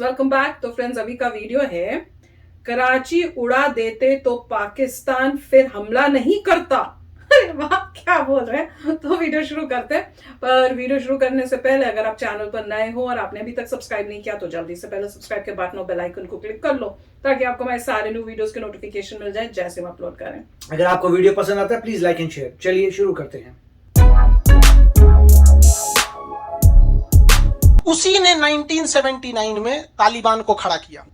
Welcome back. तो friends, अभी का वीडियो है कराची उड़ा देते तो पाकिस्तान फिर हमला नहीं करता। अरे वाह, क्या बोल रहे हैं। तो वीडियो शुरू करते हैं, पर वीडियो शुरू करने से पहले अगर आप चैनल पर नए हो और आपने अभी तक सब्सक्राइब नहीं किया तो जल्दी से पहले सब्सक्राइब के बटन और बेल आइकन को क्लिक कर लो ताकि आपको हमारे सारे न्यू वीडियोस के नोटिफिकेशन मिल जाए जैसे हम अपलोड करें। अगर आपको वीडियो पसंद आता है प्लीज लाइक एंड शेयर। चलिए शुरू करते हैं। उसी ने 1979 में तालिबान को खड़ा किया।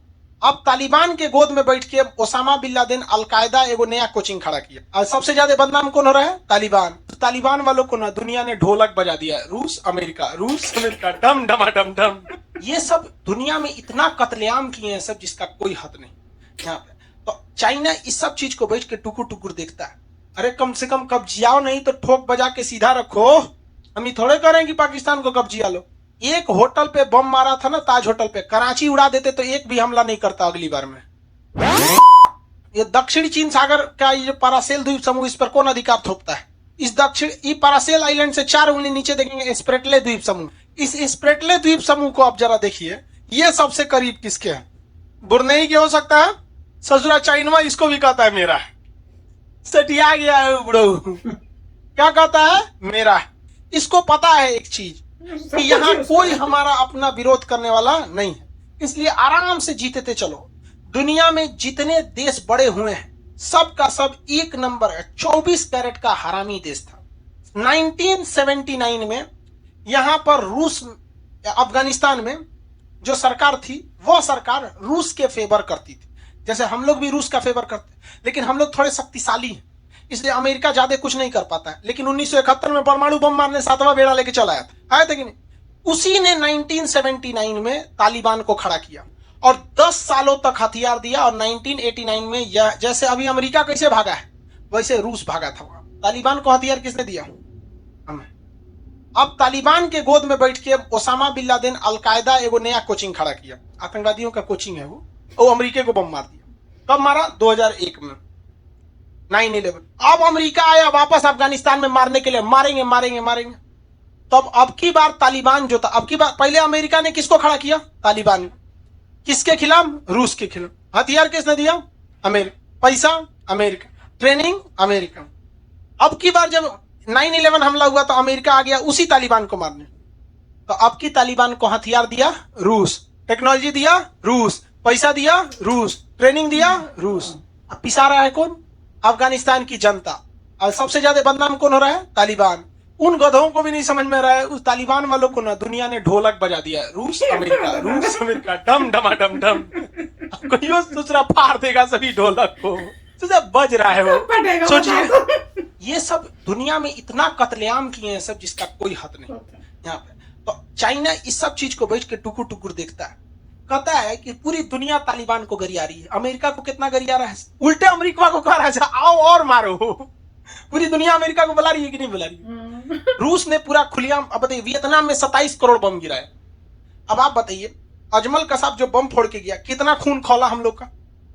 अब तालिबान के गोद में बैठ के ओसामा बिन लादेन अलकायदा एगो नया कोचिंग खड़ा किया। और सबसे ज्यादा बदनाम कौन हो रहा है? तालिबान। तालिबान वालों को ना दुनिया ने ढोलक बजा दिया है। रूस अमेरिका डम डमा डम डम। ये सब दुनिया में इतना कत्लेआम किए हैं सब, जिसका कोई हद नहीं यहाँ पे। तो चाइना इस सब चीज को बैठ के टुकुर टुकुर देखता है। अरे कम से कम कब्जियाओ नहीं तो ठोक बजा के सीधा रखो। हम ये थोड़े करें कि पाकिस्तान को कब्जिया लो। एक होटल पे बम मारा था ना, ताज होटल पे, कराची उड़ा देते तो एक भी हमला नहीं करता अगली बार में। ये दक्षिणी चीन सागर का ये पारासेल द्वीप समूह, इस पर कौन अधिकार थोपता है? इस दक्षिण पारासेल आइलैंड से 4 उंगली नीचे देखेंगे स्प्रेटले द्वीप समूह। इस स्प्रेटले द्वीप समूह को आप जरा देखिए, ये सबसे करीब किसके है? बुरनेई के हो सकता है। ससुरा चाइनवा इसको भी कहता है मेरा है। सटिया गया है बुढ़ऊ। क्या कहता है? मेरा है। इसको पता है एक चीज कि यहाँ कोई हमारा अपना विरोध करने वाला नहीं है, इसलिए आराम से जीतते चलो। दुनिया में जितने देश बड़े हुए हैं सब का सब एक नंबर है। 24 कैरेट का हरामी देश था। 1979 में यहां पर रूस, अफगानिस्तान में जो सरकार थी वो सरकार रूस के फेवर करती थी। जैसे हम लोग भी रूस का फेवर करते, लेकिन हम लोग थोड़े शक्तिशाली हैं, इसलिए अमेरिका ज्यादा कुछ नहीं कर पाता है। लेकिन 1971 में परमाणु बम मारने 7वां बेड़ा लेके चला आया था, आए थे कि नहीं? उसी ने 1979 में तालिबान को खड़ा किया और 10 सालों तक हथियार दिया। और 1989 में जैसे अभी अमेरिका कैसे भागा है वैसे रूस भागा था वहां। तालिबान को हथियार किसने दिया? हमें। अब तालिबान के गोद में बैठ के ओसामा बिन लादेन अलकायदा एगो नया कोचिंग खड़ा किया। आतंकवादियों का कोचिंग है वो अमेरिका को बम मार दिया। कब मारा? 2001 में 9/11। अब अमेरिका आया वापस अफगानिस्तान में मारने के लिए। मारेंगे मारेंगे मारेंगे। तब अब की बार तालिबान जो था, अब की बार पहले अमेरिका ने किसको खड़ा किया? तालिबान। किसके खिलाफ? रूस के खिलाफ। हथियार किसने दिया? अमेरिका। पैसा? अमेरिका। ट्रेनिंग? अमेरिका। अब की बार जब 9/11 हमला हुआ तो अमेरिका आ गया उसी तालिबान को मारने। तो अब की तालिबान को हथियार दिया रूस, टेक्नोलॉजी दिया रूस, पैसा दिया रूस, ट्रेनिंग दिया रूस। अब पिसा रहा है कौन? अफगानिस्तान की जनता। और सबसे ज्यादा बदनाम कौन हो रहा है? तालिबान। उन गधों को भी नहीं समझ में रहा है, उस तालिबान वालों को ना दुनिया ने ढोलक बजा दिया है। रूस अमेरिका डम डमा डम डम। कोई सोच रहा फाड़ देगा सभी ढोलक को, तो बज रहा है वो। सोचिए, ये सब दुनिया में इतना कत्लेआम किए हैं सब, जिसका कोई हद नहीं यहाँ पे। तो चाइना इस सब चीज को बैठ के टुकुर टुकुर देखता है, कहता है कि पूरी दुनिया तालिबान को गरिया रही है। अमेरिका को कितना गरिया रहा है? उल्टे अमेरिका को कह रहा है आओ और मारो। पूरी दुनिया अमेरिका को बुला रही है कि नहीं बुला रही है? रूस ने पूरा खुलेआम, अब बताइए, वियतनाम में 27 करोड़ बम गिराए। अब आप बताइए, अजमल कसाब जो बम फोड़ के गया, कितना खून खौला हम लोग का।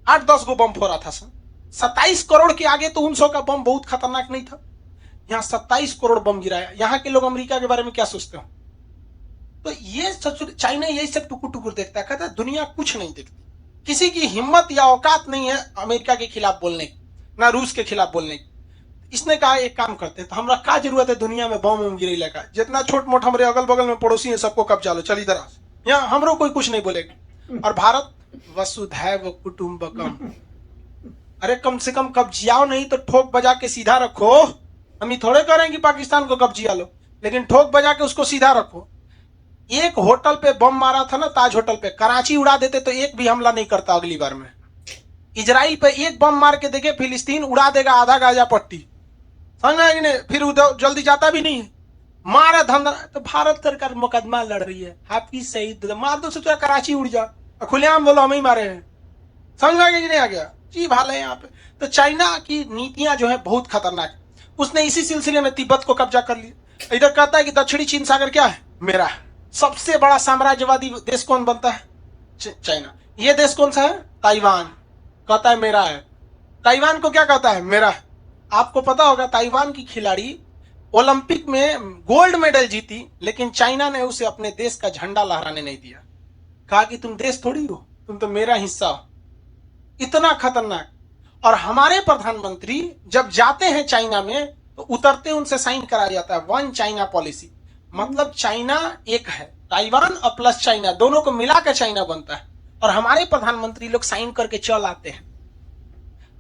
8-10 गो बम फोड़ा था सर। 27 करोड़ के आगे तो 900 का बम बहुत खतरनाक नहीं था। यहाँ 27 करोड़ बम गिराया। यहाँ के लोग अमेरिका के बारे में क्या सोचते हो? तो ये चाइना यही सब टुकुर टुकुर देखता है, कहता है दुनिया कुछ नहीं देखती। किसी की हिम्मत या औकात नहीं है अमेरिका के खिलाफ बोलने की, ना रूस के खिलाफ बोलने की। इसने कहा एक काम करते हैं, तो हमरा क्या जरूरत है दुनिया में बम गिरे का? जितना छोट मोट हमारे अगल बगल में पड़ोसी है सबको कब्जा लो, चल इधर। यहाँ हमरो कोई कुछ नहीं बोलेगा। और भारत वसुधैव कुटुंबकम। अरे कम से कम कब्जियाओ नहीं तो ठोक बजा के सीधा रखो। हम ये थोड़े करें कि पाकिस्तान को कब्जिया लो, लेकिन ठोक बजा के उसको सीधा रखो। एक होटल पे बम मारा था ना, ताज होटल पे, कराची उड़ा देते तो एक भी हमला नहीं करता अगली बार में। इजराइल पे एक बम मार के देखे, फिलिस्तीन उड़ा देगा आधा गाजा पट्टी, समझ में नहीं? फिर उधर जल्दी जाता भी नहीं है। मारा धंधा तो भारत सरकार मुकदमा लड़ रही है, हाफिज सईद मार दो, सोचा कराची उड़ जा, खुलेआम बोलो हम ही मारे हैं। समझ में नहीं आ गया जी भाल है यहाँ पे। तो चाइना की नीतियां जो है बहुत खतरनाक है। उसने इसी सिलसिले में तिब्बत को कब्जा कर लिया। इधर कहता है कि दक्षिणी चीन सागर क्या है? मेरा है। सबसे बड़ा साम्राज्यवादी देश कौन बनता है? चाइना। ये देश कौन सा है? ताइवान। कहता है मेरा है। ताइवान को क्या कहता है? मेरा है। आपको पता होगा ताइवान की खिलाड़ी ओलंपिक में गोल्ड मेडल जीती, लेकिन चाइना ने उसे अपने देश का झंडा लहराने नहीं दिया। कहा कि तुम देश थोड़ी हो, तुम तो मेरा हिस्सा हो। इतना खतरनाक। और हमारे प्रधानमंत्री जब जाते हैं चाइना में तो उतरते उनसे साइन कराया जाता है वन चाइना पॉलिसी। मतलब चाइना एक है, ताइवान और प्लस चाइना दोनों को मिलाकर चाइना बनता है। और हमारे प्रधानमंत्री लोग साइन करके चल आते हैं।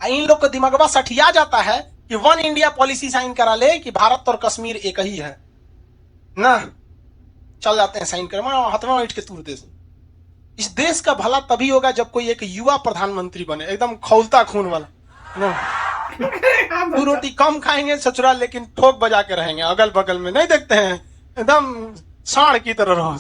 इन लोग को दिमागवा सठिया जाता है कि वन इंडिया पॉलिसी साइन करा ले कि भारत और कश्मीर एक ही है ना, चल जाते हैं साइन कर, हाथवा ईट के तूर देश। इस देश का भला तभी होगा जब कोई एक युवा प्रधानमंत्री बने, एकदम खौलता खून वाला ना। दो रोटी कम खाएंगे ससुराल, लेकिन ठोक बजा के रहेंगे, अगल बगल में नहीं देखते हैं, एकदम सांड की तरह रहो।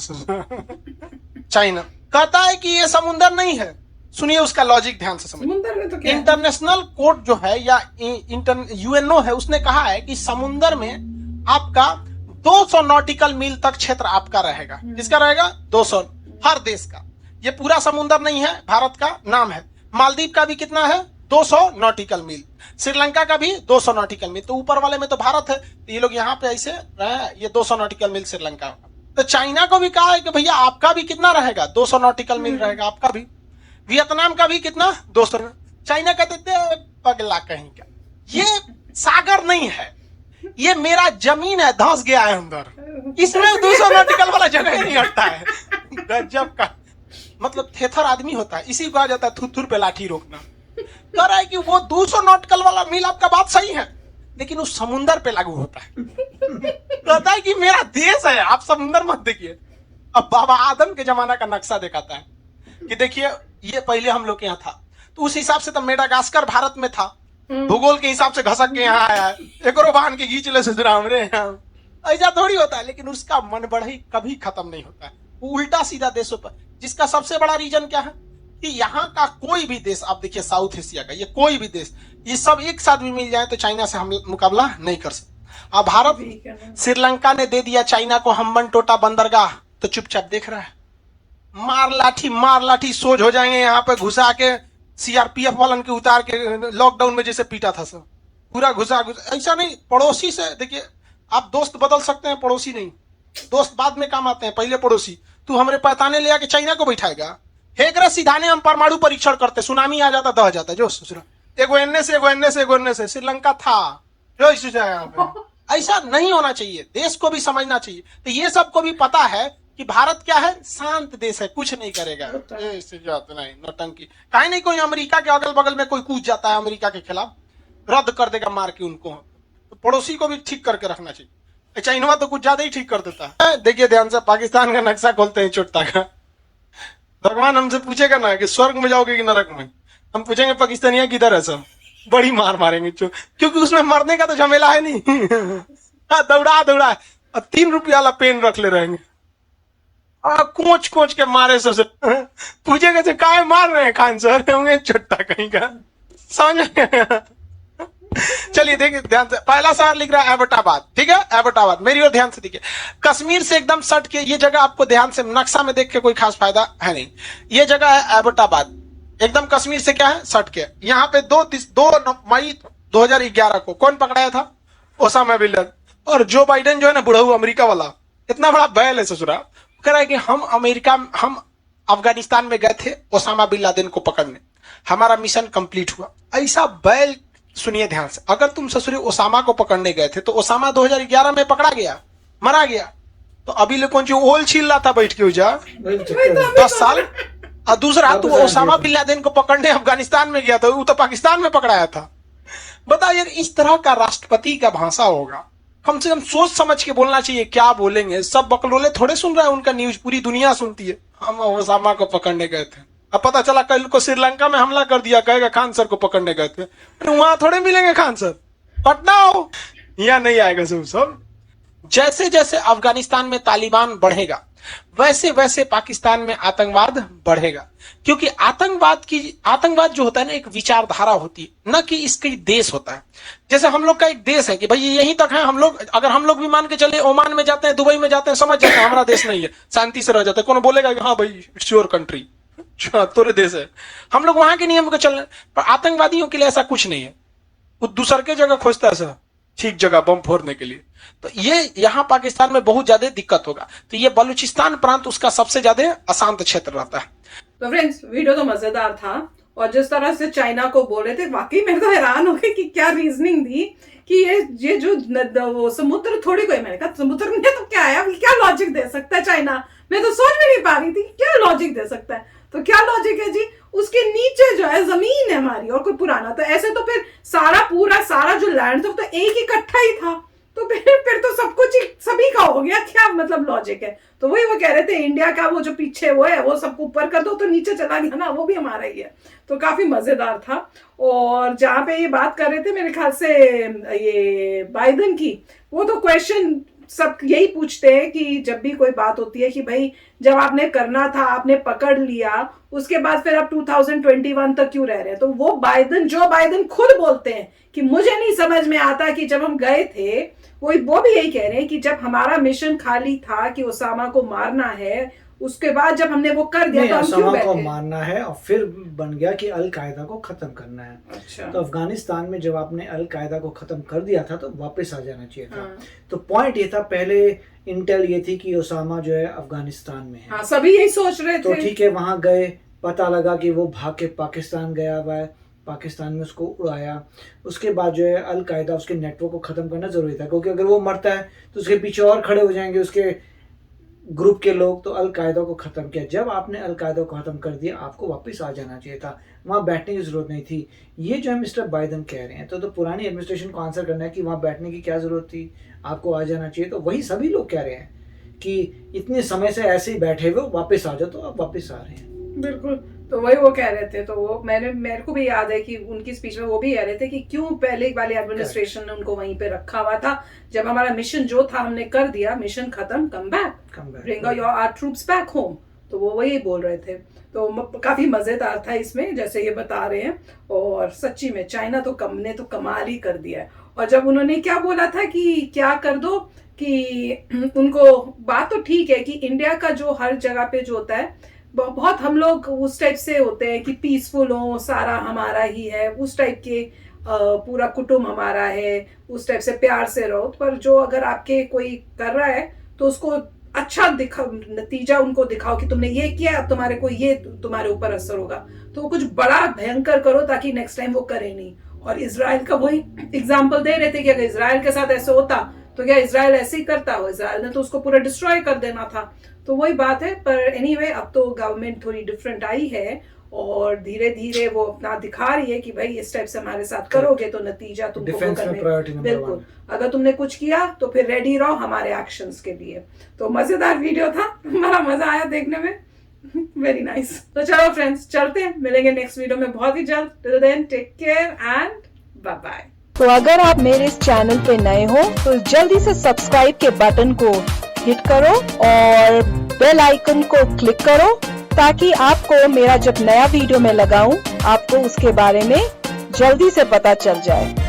चाइना कहता है कि ये समुंदर नहीं है। सुनिए उसका लॉजिक ध्यान से समझिए। समुंदर में तो क्या है? इंटरनेशनल कोर्ट जो है या यूएनओ है, उसने कहा है कि समुंदर में आपका 200 नॉटिकल मील तक क्षेत्र आपका रहेगा। किसका रहेगा? 200, हर देश का। ये पूरा समुंदर नहीं है, भारत का नाम है। मालदीव का भी कितना है? 200 नॉटिकल मील। श्रीलंका का भी 200 नॉटिकल मील। तो ऊपर वाले में तो भारत है, तो ये लोग यहाँ पे ऐसे रहे, ये 200 नॉटिकल मील श्रीलंका का। तो चाइना को भी कहा है कि भैया आपका भी कितना रहेगा? 200 नॉटिकल मील रहेगा आपका भी। वियतनाम का भी कितना? 200। चाइना कहते थे पगला कहीं का, ये सागर नहीं है, ये मेरा जमीन है, धंस गया है अंदर, इसमें 200 नॉटिकल वाला जगह ही नहीं हटता है। गजब का मतलब थेथर आदमी होता है, इसी को आ जाता है थुथुर पे लाठी रोकना। कह रहा है कि वो 200 नॉटिकल वाला मील आपका बात सही है, लेकिन उस समुंदर पे लागू होता है। कहता है कि मेरा देश है, आप समुंदर मत देखिए। अब बाबा आदम के जमाना का नक्शा दिखाता है कि देखिए ये पहले हम लोग के यहाँ था, तो उस हिसाब से तो मेडागास्कर भारत में था, भूगोल के हिसाब से घसक के यहाँ आया है, एक बांध के खींच ले ससुराल रे। ऐसा थोड़ी होता है। लेकिन उसका मन बढ़ई कभी खत्म नहीं होता है, वो उल्टा सीधा देशों पर। जिसका सबसे बड़ा रीजन क्या है कि यहाँ का कोई भी देश, आप देखिए साउथ एशिया का ये कोई भी देश, ये सब एक साथ भी मिल जाए तो चाइना से हम मुकाबला नहीं कर सकते। अब भारत, श्रीलंका ने दे दिया चाइना को हम्बन टोटा बंदरगाह, तो चुपचाप देख रहा है। मार लाठी सोज हो जाएंगे, यहाँ पे घुसा के सीआरपीएफ वालन के उतार के लॉकडाउन में जैसे पीटा था सब, पूरा घुसा। ऐसा नहीं, पड़ोसी से देखिए, आप दोस्त बदल सकते हैं, पड़ोसी नहीं। दोस्त बाद में काम आते हैं, पहले पड़ोसी। तू हमरे पैताने ले आके चाइना को बैठाएगा, हेगरा सीधाने हम परमाणु परीक्षण करते, सुनामी आ जाता, दह जाता। जो ससुरा एगो एन्ने से श्रीलंका था जो यहाँ पे। ऐसा नहीं होना चाहिए, देश को भी समझना चाहिए। तो ये सबको भी पता है कि भारत क्या है, शांत देश है, कुछ नहीं करेगा। नहीं नौटंकी काहे नहीं। कोई अमेरिका के अगल बगल में कोई कूद जाता है अमेरिका के खिलाफ, रद्द कर देगा मार के उनको। तो पड़ोसी को भी ठीक करके रखना चाहिए। चाइना तो कुछ ज्यादा ही ठीक कर देता है। देखिए ध्यान से, पाकिस्तान का नक्शा खोलते हैं चोटता का। भगवान हमसे पूछेगा ना कि स्वर्ग में जाओगे कि नरक में, हम पूछेंगे पाकिस्तानिया किधर है, सब बड़ी मार मारेंगे, क्योंकि उसमें मरने का तो झमेला है नहीं। दौड़ा 3 रुपया वाला पेन रख ले रहेंगे, कोच के मारे से पूछेगा से काय मार रहे हैं खान सर, होंगे छोटा कहीं का, समझ। चलिए देखिए ध्यान से, पहला शहर लिख रहा है एबटाबाद, ठीक है, एबटाबाद। मेरी ओर ध्यान से देखिए, कश्मीर से एकदम सट के ये जगह, आपको ध्यान से नक्शा में देख के कोई खास फायदा है नहीं। ये जगह है एबटाबाद, एकदम कश्मीर से क्या है, सट के। यहाँ पे 2 मई 2011 को कौन पकड़ाया था? Osama bin Laden. और जो बाइडेन जो है ना, बुढ़ऊ अमेरिका वाला, इतना बड़ा बैल है ससुरा, कह रहा है कि हम अफगानिस्तान में गए थे ओसामा बिन लादेन को पकड़ने, हमारा मिशन कंप्लीट हुआ। ऐसा बैल। सुनिए ध्यान से, अगर तुम ससुरे ओसामा को पकड़ने गए थे तो ओसामा 2011 में पकड़ा गया, मारा गया, तो अभी लोग कौन ओल छील रहा था बैठ के उजा 10 साल। और दूसरा, तू ओसामा बिन लादेन को पकड़ने अफगानिस्तान में गया था, वो तो पाकिस्तान में पकड़ाया था। बताओ यार, इस तरह का राष्ट्रपति का भाषा होगा, कम से कम सोच समझ के बोलना चाहिए, क्या बोलेंगे। सब बकलोले थोड़े सुन रहे हैं उनका न्यूज, पूरी दुनिया सुनती है। हम ओसामा को पकड़ने गए थे, अब पता चला कल को श्रीलंका में हमला कर दिया, कहेगा खान सर को पकड़ने गए थे। वहां थोड़े मिलेंगे खान सर, पटना हो, यहाँ नहीं आएगा सब। जैसे जैसे अफगानिस्तान में तालिबान बढ़ेगा, वैसे वैसे पाकिस्तान में आतंकवाद बढ़ेगा। क्योंकि आतंकवाद जो होता है ना, एक विचारधारा होती है, न कि इसका देश होता है। जैसे हम लोग का एक देश है कि भाई यहीं तक है हम लोग, अगर हम लोग भी मान के चले ओमान में जाते हैं, दुबई में जाते हैं, समझ जाते हैं हमारा देश नहीं है, शांति से रह जाते हैं। कौन बोलेगा कि हाँ भाई इट्स योर कंट्री, तोरे देश है, हम लोग वहां के नियम को चलने। पर आतंकवादियों के लिए ऐसा कुछ नहीं है, वो दूसर के जगह खोजता है सर। ठीक जगह बम फोड़ने के लिए। तो ये यहाँ पाकिस्तान में बहुत ज्यादा दिक्कत होगा। तो ये बलूचिस्तान प्रांत उसका सबसे ज्यादा अशांत क्षेत्र रहता है। तो फ्रेंड्स वीडियो तो मजेदार था, और जिस तरह से चाइना को बोल रहे थे वाकई मैं तो हैरान हो गई कि क्या रीजनिंग थी कि ये जो वो समुद्र थोड़ी कोई, मैंने कहा समुद्र में तो क्या है, क्या लॉजिक दे सकता है चाइना, मैं तो सोच भी नहीं पा रही थी क्या लॉजिक दे सकता है। तो क्या लॉजिक है जी, उसके नीचे जो है जमीन है हमारी और कोई पुराना, तो ऐसे तो फिर सारा जो लैंड था तो एक इकट्ठा ही था, तो फिर तो सब कुछ सभी का हो गया, क्या मतलब लॉजिक है। तो वही वो कह रहे थे इंडिया का वो जो पीछे वो है वो सबको ऊपर कर दो तो नीचे चला गया ना, वो भी हमारा ही है। तो काफी मजेदार था। और जहां पे ये बात कर रहे थे मेरे ख्याल से ये बाइडेन की, वो तो क्वेश्चन सब यही पूछते हैं कि जब भी कोई बात होती है कि भाई जब आपने करना था आपने पकड़ लिया, उसके बाद फिर आप 2021 तक क्यों रह रहे हैं। तो वो जो बाइडेन खुद बोलते हैं कि मुझे नहीं समझ में आता कि जब हम गए थे, वो भी यही कह रहे हैं कि जब हमारा मिशन खाली था कि ओसामा को मारना है, उसके बाद जब हमने वो कर दिया तो हम क्यों बैठे। को मारना है और फिर बन गया कि अल कायदा को खत्म करना है। अच्छा। तो अफगानिस्तान में जब आपने अल कायदा को खत्म कर दिया था तो वापस आ जाना चाहिए था। तो पॉइंट ये था, पहले इंटेल ये थी कि ओसामा जो है अफगानिस्तान में है। हाँ, सभी यही सोच रहे थे। तो ठीक है, वहां गए, पता लगा कि वो भाग के पाकिस्तान गया हुआ है, पाकिस्तान में उसको उड़ाया। उसके बाद जो है अल कायदा उसके नेटवर्क को खत्म करना जरूरी था, क्योंकि अगर वो मरता है तो उसके पीछे और खड़े हो जाएंगे उसके ग्रुप के लोग। तो अल कायदा को खत्म किया। जब आपने अल कायदा को खत्म कर दिया आपको वापस आ जाना चाहिए था, वहां बैठने की जरूरत नहीं थी। ये जो है मिस्टर बाइडेन कह रहे हैं, तो पुरानी एडमिनिस्ट्रेशन को आंसर करना है कि वहां बैठने की क्या जरूरत थी, आपको आ जाना चाहिए। तो वही सभी लोग कह रहे हैं कि इतने समय से ऐसे ही बैठे हुए वापस आ जाओ, तो आप वापस आ रहे हैं। बिल्कुल, तो वही वो कह रहे थे। तो वो मेरे को भी याद है कि उनकी स्पीच में वो भी कह रहे थे कि क्यों पहले वाली एडमिनिस्ट्रेशन ने उनको वहीं पे रखा हुआ था, जब हमारा मिशन जो था हमने कर दिया, मिशन खत्म, come back, bring our troops back home. तो वो वही बोल रहे थे। तो काफी मजेदार था इसमें जैसे ये बता रहे हैं। और सच्ची में चाइना तो ने तो कमाल ही कर दिया है। और जब उन्होंने क्या बोला था कि क्या कर दो, कि उनको बात तो ठीक है कि इंडिया का जो हर जगह पे जो होता है बहुत हम लोग उस टाइप से होते हैं कि पीसफुल हो, सारा हमारा ही है, उस टाइप के पूरा कुटुंब हमारा है, उस टाइप से प्यार से रहो। पर जो अगर आपके कोई कर रहा है तो उसको अच्छा नतीजा उनको दिखाओ कि तुमने ये किया, अब तुम्हारे को ये तुम्हारे ऊपर असर होगा। तो वो कुछ बड़ा भयंकर करो ताकि नेक्स्ट टाइम वो करे नहीं। और इजराइल का वही एग्जाम्पल दे रहे थे कि अगर इजराइल के साथ ऐसे होता तो क्या इजराइल ऐसे ही करता हो, इजराइल ने तो उसको पूरा डिस्ट्रॉय कर देना था। तो वही बात है। पर एनीवे अब तो गवर्नमेंट थोड़ी डिफरेंट आई है और धीरे धीरे वो अपना दिखा रही है कि भाई इस टाइप से हमारे साथ करोगे तो नतीजा तुमको करने। बिल्कुल, अगर तुमने कुछ किया तो फिर रेडी रहो हमारे एक्शंस के लिए। तो मजेदार वीडियो था, हमारा मजा आया देखने में। Very nice. तो चलो फ्रेंड्स चलते हैं, मिलेंगे नेक्स्ट वीडियो में बहुत ही जल्द। Till then take care and bye bye. तो अगर आप मेरे इस चैनल पे नए हो तो जल्दी से सब्सक्राइब के बटन को हिट करो और बेल आइकन को क्लिक करो ताकि आपको मेरा जब नया वीडियो मैं लगाऊं आपको उसके बारे में जल्दी से पता चल जाए।